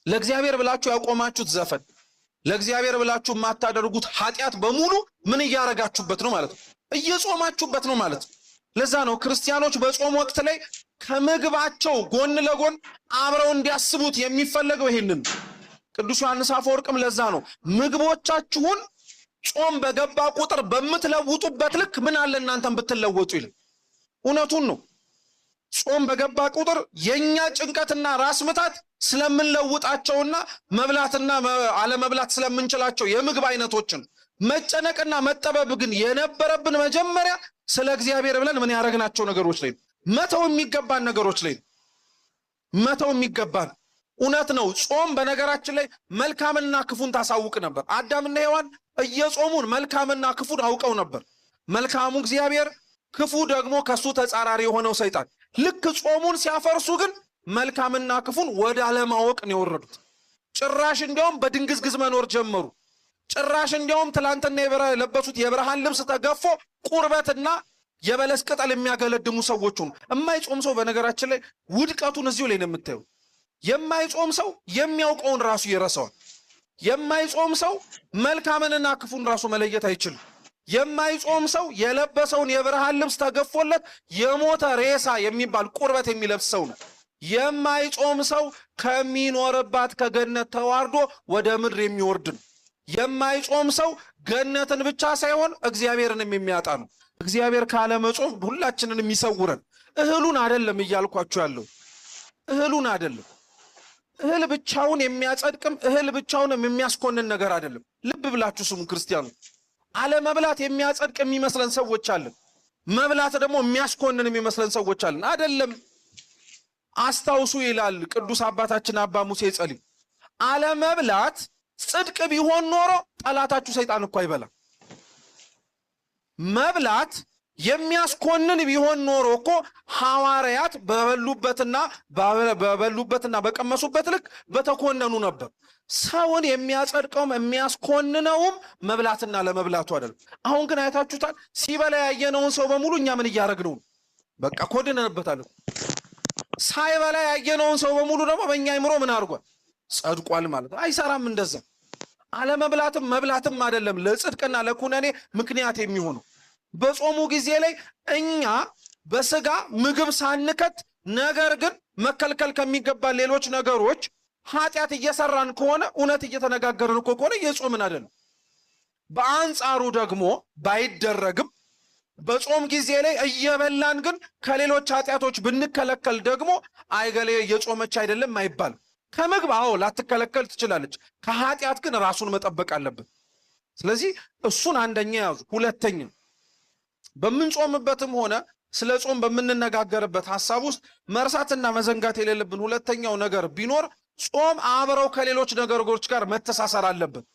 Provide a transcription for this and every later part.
ለእግዚአብሔር ብላችሁ ያቆማችሁት ዘፈን፣ ለእግዚአብሔር ብላችሁ የማታደርጉት ኃጢአት በሙሉ ምን እያረጋችሁበት ነው ማለት ነው? እየጾማችሁበት ነው ማለት ነው። ለዛ ነው ክርስቲያኖች በጾም ወቅት ላይ ከምግባቸው ጎን ለጎን አብረው እንዲያስቡት የሚፈለገው ይሄንን። ቅዱስ ዮሐንስ አፈወርቅም ለዛ ነው ምግቦቻችሁን ጾም በገባ ቁጥር በምትለውጡበት ልክ ምን አለ እናንተም ብትለወጡ ይላል። እውነቱን ነው። ጾም በገባ ቁጥር የኛ ጭንቀትና ራስ ምታት ስለምንለውጣቸውና መብላትና አለመብላት ስለምንችላቸው የምግብ አይነቶችን መጨነቅና መጠበብ ግን የነበረብን መጀመሪያ ስለ እግዚአብሔር ብለን ምን ያረግናቸው ነገሮች ላይ መተው የሚገባን ነገሮች ላይ መተው የሚገባን። እውነት ነው። ጾም በነገራችን ላይ መልካምና ክፉን ታሳውቅ ነበር። አዳምና ሔዋን እየጾሙን መልካምና ክፉን አውቀው ነበር። መልካሙ እግዚአብሔር፣ ክፉ ደግሞ ከሱ ተጻራሪ የሆነው ሰይጣን። ልክ ጾሙን ሲያፈርሱ ግን መልካምና ክፉን ወደ አለማወቅ ነው የወረዱት። ጭራሽ እንዲያውም በድንግዝግዝ መኖር ጀመሩ። ጭራሽ እንዲያውም ትላንትና የለበሱት የብርሃን ልብስ ተገፎ ቁርበትና የበለስ ቅጠል የሚያገለድሙ ሰዎች ሆኑ። የማይጾም ሰው በነገራችን ላይ ውድቀቱን እዚሁ ላይ ነው የምታየው። የማይጾም ሰው የሚያውቀውን ራሱ ይረሳዋል። የማይጾም ሰው መልካምንና ክፉን ራሱ መለየት አይችልም። የማይጾም ሰው የለበሰውን የብርሃን ልብስ ተገፎለት የሞተ ሬሳ የሚባል ቁርበት የሚለብስ ሰው ነው። የማይጾም ሰው ከሚኖርባት ከገነት ተዋርዶ ወደ ምድር የሚወርድ ነው። የማይጾም ሰው ገነትን ብቻ ሳይሆን እግዚአብሔርንም የሚያጣ ነው። እግዚአብሔር ካለ መጾም ሁላችንን የሚሰውረን። እህሉን አይደለም እያልኳችሁ ያለው፣ እህሉን አይደለም። እህል ብቻውን የሚያጸድቅም እህል ብቻውንም የሚያስኮንን ነገር አይደለም። ልብ ብላችሁ ስሙ ክርስቲያኑ። አለመብላት የሚያጸድቅ የሚመስለን ሰዎች አለን። መብላት ደግሞ የሚያስኮንን የሚመስለን ሰዎች አለን። አይደለም። አስታውሱ ይላል ቅዱስ አባታችን አባ ሙሴ ጸሊም፣ አለመብላት ጽድቅ ቢሆን ኖሮ ጠላታችሁ ሰይጣን እኮ አይበላም። መብላት የሚያስኮንን ቢሆን ኖሮ እኮ ሐዋርያት በበሉበትና በቀመሱበት ልክ በተኮነኑ ነበር። ሰውን የሚያጸድቀውም የሚያስኮንነውም መብላትና ለመብላቱ አይደለም። አሁን ግን አይታችሁታል። ሲበላ ያየነውን ሰው በሙሉ እኛ ምን እያረግነው ነው? በቃ ኮድነንበታል። ሳይበላ ያየነውን ሰው በሙሉ ደግሞ በእኛ አይምሮ ምን አድርጓል? ጸድቋል ማለት ነው። አይሰራም እንደዛ። አለመብላትም መብላትም አይደለም ለጽድቅና ለኩነኔ ምክንያት የሚሆነው። በጾሙ ጊዜ ላይ እኛ በስጋ ምግብ ሳንከት ነገር ግን መከልከል ከሚገባ ሌሎች ነገሮች ኃጢአት እየሰራን ከሆነ እውነት እየተነጋገርን እኮ ከሆነ የጾምን አይደለም። በአንጻሩ ደግሞ ባይደረግም በጾም ጊዜ ላይ እየበላን ግን ከሌሎች ኃጢአቶች ብንከለከል ደግሞ አይገሌ እየጾመች አይደለም አይባልም። ከምግብ አዎ ላትከለከል ትችላለች። ከኃጢአት ግን ራሱን መጠበቅ አለበት። ስለዚህ እሱን አንደኛ ያዙ። ሁለተኛ በምንጾምበትም ሆነ ስለ ጾም በምንነጋገርበት ሐሳብ ውስጥ መርሳትና መዘንጋት የሌለብን ሁለተኛው ነገር ቢኖር ጾም አብረው ከሌሎች ነገሮች ጋር መተሳሰር አለበት።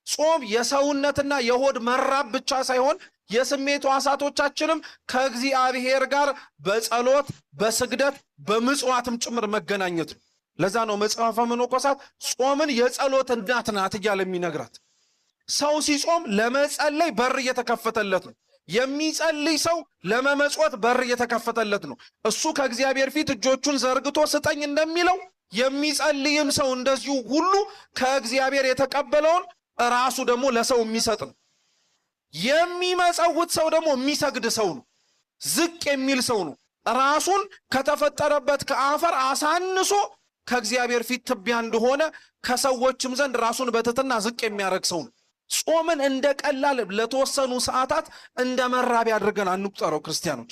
ጾም የሰውነትና የሆድ መራብ ብቻ ሳይሆን የስሜት ሕዋሳቶቻችንም ከእግዚአብሔር ጋር በጸሎት በስግደት በምጽዋትም ጭምር መገናኘት ነው። ለዛ ነው መጽሐፈ መነኮሳት ጾምን የጸሎት እናት ናት እያለ የሚነግራት። ሰው ሲጾም ለመጸለይ በር እየተከፈተለት ነው። የሚጸልይ ሰው ለመመጽወት በር እየተከፈተለት ነው። እሱ ከእግዚአብሔር ፊት እጆቹን ዘርግቶ ስጠኝ እንደሚለው የሚጸልይም ሰው እንደዚሁ ሁሉ ከእግዚአብሔር የተቀበለውን ራሱ ደግሞ ለሰው የሚሰጥ ነው። የሚመጸውት ሰው ደግሞ የሚሰግድ ሰው ነው። ዝቅ የሚል ሰው ነው። ራሱን ከተፈጠረበት ከአፈር አሳንሶ ከእግዚአብሔር ፊት ትቢያ እንደሆነ ከሰዎችም ዘንድ ራሱን በትሕትና ዝቅ የሚያደርግ ሰው ነው። ጾምን እንደ ቀላል ለተወሰኑ ሰዓታት እንደ መራቢያ አድርገን አንቁጠረው ክርስቲያኖች።